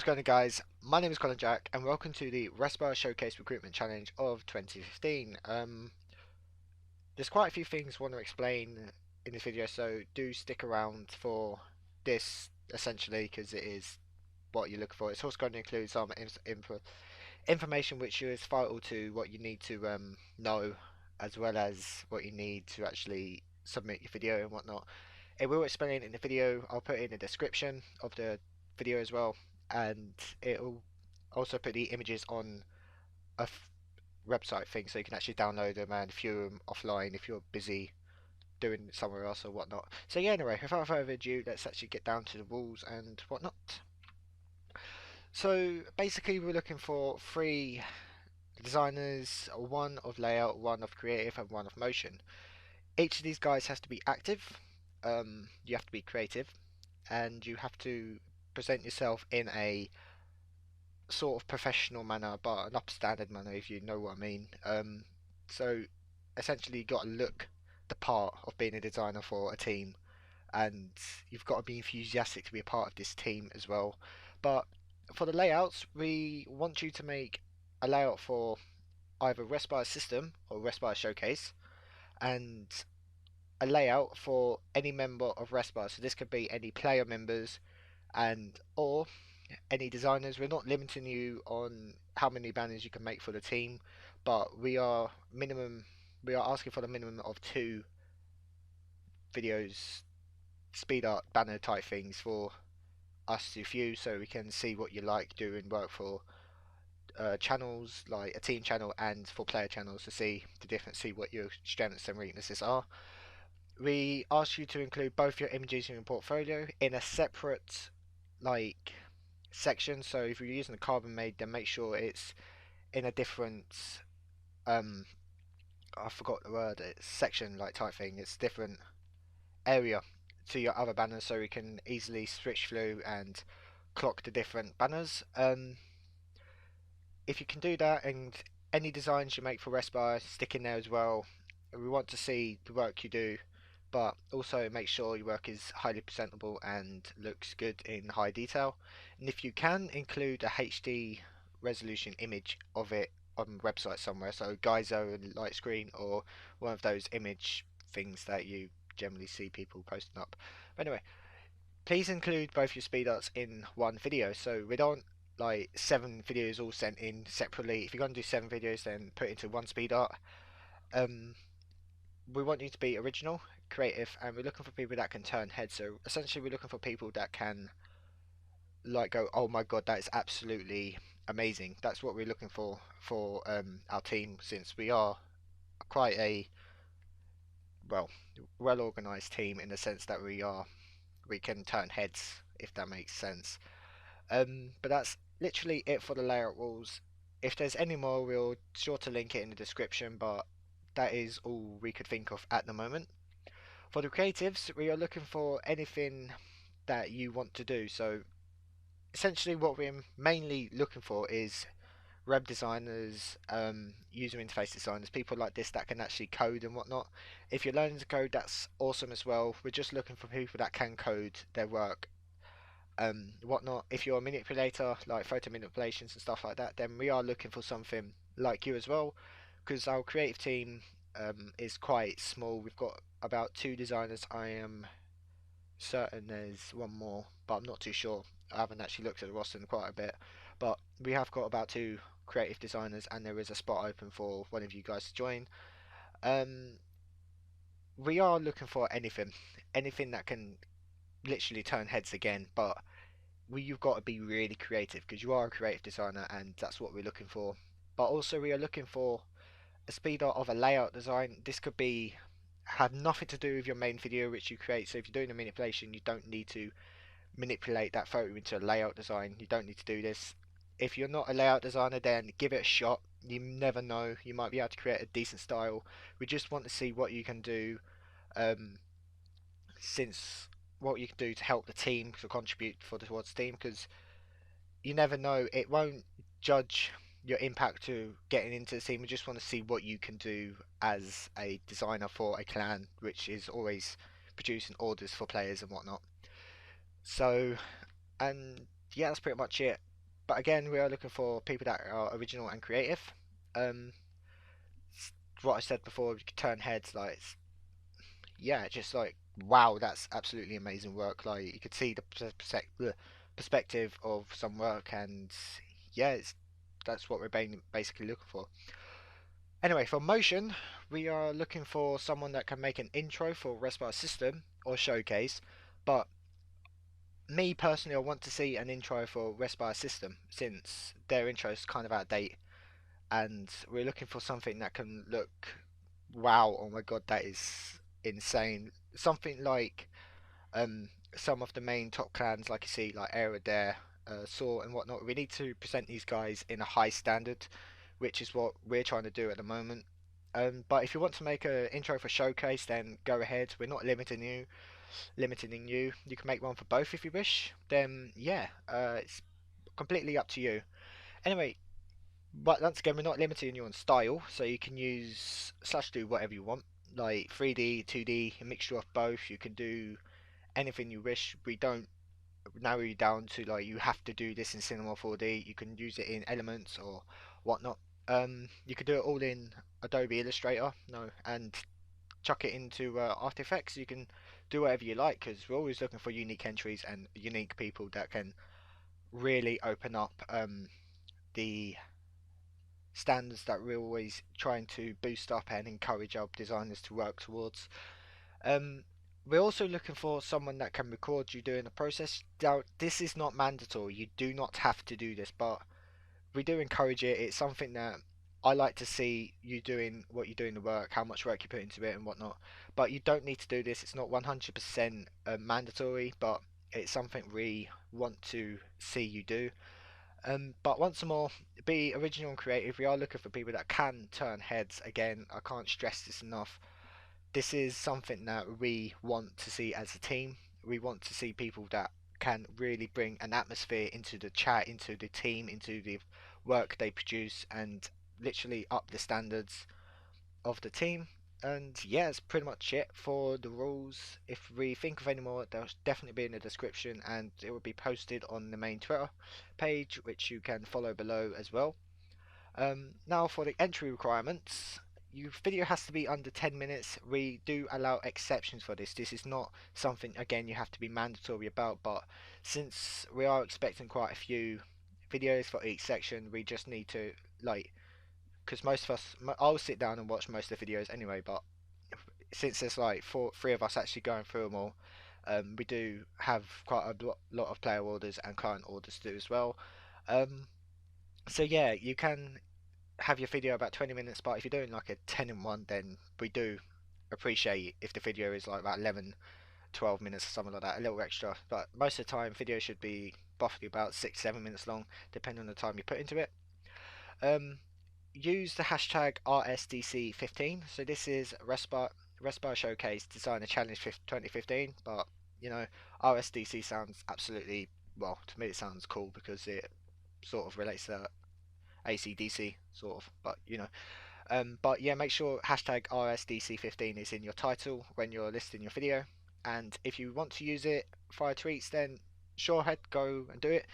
What's going on, guys? My name is Colin Jack and welcome to the Respire Showcase Recruitment Challenge of 2015. There's quite a few things I want to explain in this video, so do stick around for this essentially because it is what you're looking for. It's also going to include some information which is vital to what you need to know, as well as what you need to actually submit your video and whatnot. It will explain in the video. I'll put in the description of the video as well, and it'll also put the images on a website thing so you can actually download them and view them offline if you're busy doing somewhere else or whatnot. So yeah, anyway, without further ado, let's actually get down to the rules and whatnot. So basically, we're looking for three designers: one of layout, one of creative, and one of motion. Each of these guys has to be active. You have to be creative, and you have to present yourself in a sort of professional manner, but an upstandard manner, if you know what I mean. So essentially, you got to look the part of being a designer for a team, and you've got to be enthusiastic to be a part of this team as well. But for the layouts, we want you to make a layout for either Respire System or Respire Showcase, and a layout for any member of Respire. So this could be any player members and or any designers. We're not limiting you on how many banners you can make for the team, but we are asking for the minimum of two videos, speed art banner type things for us to view so we can see what you like doing work for channels like a team channel and for player channels to see the difference, see what your strengths and weaknesses are. We ask you to include both your images in your portfolio in a separate like section. So if you're using a carbon made, then make sure it's in a different um I forgot the word, it's section like type thing. It's different area to your other banners so we can easily switch through and clock the different banners. If you can do that, and any designs you make for Respire, stick in there as well. We want to see the work you do, but also make sure your work is highly presentable and looks good in high detail. And if you can, include a HD resolution image of it on the website somewhere, so Geyser and light screen, or one of those image things that you generally see people posting up. But anyway, please include both your speed arts in one video, so we don't like 7 videos all sent in separately. If you're going to do 7 videos, then put it into one speed art. um, we want you to be original, creative, and we're looking for people that can turn heads. So essentially, we're looking for people that can like go, "Oh my god, that is absolutely amazing." That's what we're looking for our team, since we are quite a well organized team in the sense that we can turn heads, if that makes sense. But that's literally it for the layout rules. If there's any more, we'll sure to link it in the description, but that is all we could think of at the moment. For the creatives, we are looking for anything that you want to do. So essentially what we're mainly looking for is web designers, user interface designers, people like this that can actually code and whatnot. If you're learning to code, that's awesome as well. We're just looking for people that can code their work, whatnot. If you're a manipulator, like photo manipulations and stuff like that, then we are looking for something like you as well, because our creative team is quite small. We've got about 2 designers. I am certain there's one more, but I'm not too sure. I haven't actually looked at the roster in quite a bit, but we have got about 2 creative designers, and there is a spot open for one of you guys to join. Um, we are looking for anything that can literally turn heads again, but you've got to be really creative because you are a creative designer, and that's what we're looking for. But also, we are looking for a speed art of a layout design. This could be have nothing to do with your main video which you create. So if you're doing a manipulation, you don't need to manipulate that photo into a layout design. You don't need to do this. If you're not a layout designer, then give it a shot. You never know, you might be able to create a decent style. We just want to see what you can do, um, since what you can do to help the team, to contribute towards the team, because you never know, it won't judge your impact to getting into the team. We just want to see what you can do as a designer for a clan, which is always producing orders for players and whatnot. So, and yeah, that's pretty much it. But again, we are looking for people that are original and creative. Um, what I said before, you could turn heads, like yeah, just like wow, that's absolutely amazing work. Like you could see the perspective of some work, and yeah, that's what we're basically looking for. Anyway, for motion, we are looking for someone that can make an intro for Respire System or Showcase. But me personally, I want to see an intro for Respire System since their intro is kind of out of date, and we're looking for something that can look wow. Oh my god, that is insane. Something like some of the main top clans, like you see, like Aerodare, Saw, and whatnot. We need to present these guys in a high standard, which is what we're trying to do at the moment. But if you want to make an intro for Showcase, then go ahead. We're not limiting you. You can make one for both if you wish. Then yeah, it's completely up to you. Anyway, but once again, we're not limiting you on style, so you can use slash do whatever you want, like 3D, 2D, a mixture of both. You can do anything you wish. We don't narrow you down to like you have to do this in Cinema 4D. You can use it in Elements or whatnot. You could do it all in Adobe Illustrator, no, and chuck it into After Effects. You can do whatever you like because we're always looking for unique entries and unique people that can really open up the standards that we're always trying to boost up and encourage our designers to work towards. Um, we're also looking for someone that can record you doing the process. Now, this is not mandatory. You do not have to do this, but we do encourage it. It's something that I like to see you doing what you do in the work, how much work you put into it, and whatnot. But you don't need to do this. It's not 100% mandatory, but it's something we want to see you do. But once more, be original and creative. We are looking for people that can turn heads. Again, I can't stress this enough. This is something that we want to see as a team. We want to see people that can really bring an atmosphere into the chat, into the team, into the work they produce, and literally up the standards of the team. And yeah, that's pretty much it for the rules. If we think of any more, they'll definitely be in the description, and it will be posted on the main Twitter page, which you can follow below as well. Now for the entry requirements, your video has to be under 10 minutes. We do allow exceptions for this. This is not something, again, you have to be mandatory about, but since we are expecting quite a few videos for each section, we just need to, like, because most of us, I'll sit down and watch most of the videos anyway, but since there's like three of us actually going through them all, we do have quite a lot of player orders and client orders to do as well. Um, so yeah, you can have your video about 20 minutes, but if you're doing like a 10 in one, then we do appreciate if the video is like about 11, 12 minutes or something like that, a little extra. But most of the time, video should be roughly about 6, 7 minutes long, depending on the time you put into it. Um, use the hashtag RSDC15. So this is Respire Showcase Designer Challenge 2015, but you know, RSDC sounds absolutely, well, to me it sounds cool because it sort of relates to ACDC, sort of, but you know. But yeah, make sure hashtag RSDC15 is in your title when you're listing your video. And if you want to use it via tweets, then sure, head go and do it.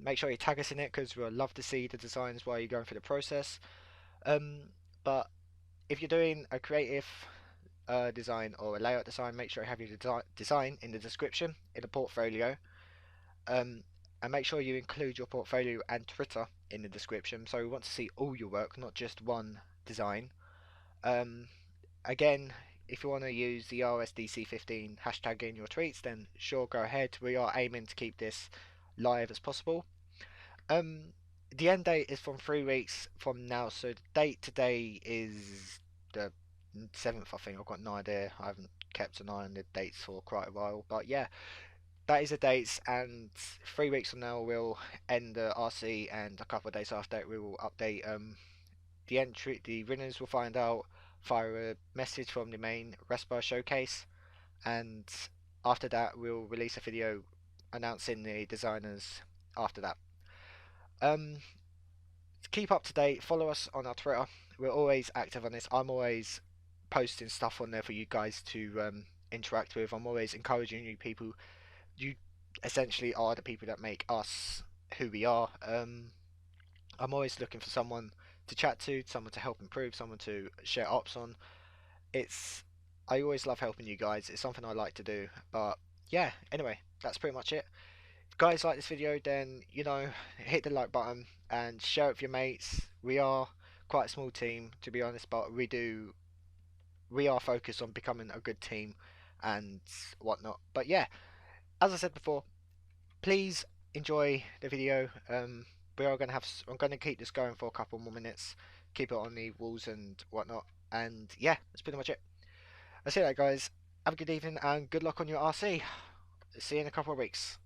Make sure you tag us in it because we'll love to see the designs while you're going through the process. Um, but if you're doing a creative design or a layout design, make sure you have your design in the description in the portfolio. Um, and make sure you include your portfolio and Twitter in the description. So we want to see all your work, not just one design. Um, Again, if you want to use the RSDC15 hashtag in your tweets, then sure, go ahead. We are aiming to keep this live as possible. Um, the end date is from 3 weeks from now, so the date today is the 7th, I think. I've got no idea. I haven't kept an eye on the dates for quite a while, but yeah, that is the dates. And 3 weeks from now, we'll end the RC, and a couple of days after that, we will update the entry. The winners will find out via a message from the main Respire showcase, and after that, we'll release a video announcing the designers after that. Um, to keep up to date, follow us on our Twitter. We're always active on this. I'm always posting stuff on there for you guys to interact with. I'm always encouraging you people. You essentially are the people that make us who we are. I'm always looking for someone to chat to, someone to help improve, someone to share ops on. It's I always love helping you guys. It's something I like to do. But yeah, anyway, that's pretty much it. If you guys like this video, then hit the like button and share it with your mates. We are quite a small team, to be honest, but we are focused on becoming a good team and whatnot. But yeah, as I said before, please enjoy the video. We are gonna have I'm gonna keep this going for a couple more minutes, keep it on the walls and whatnot. And yeah, that's pretty much it. That's it, guys. Have a good evening and good luck on your RC. See you in a couple of weeks.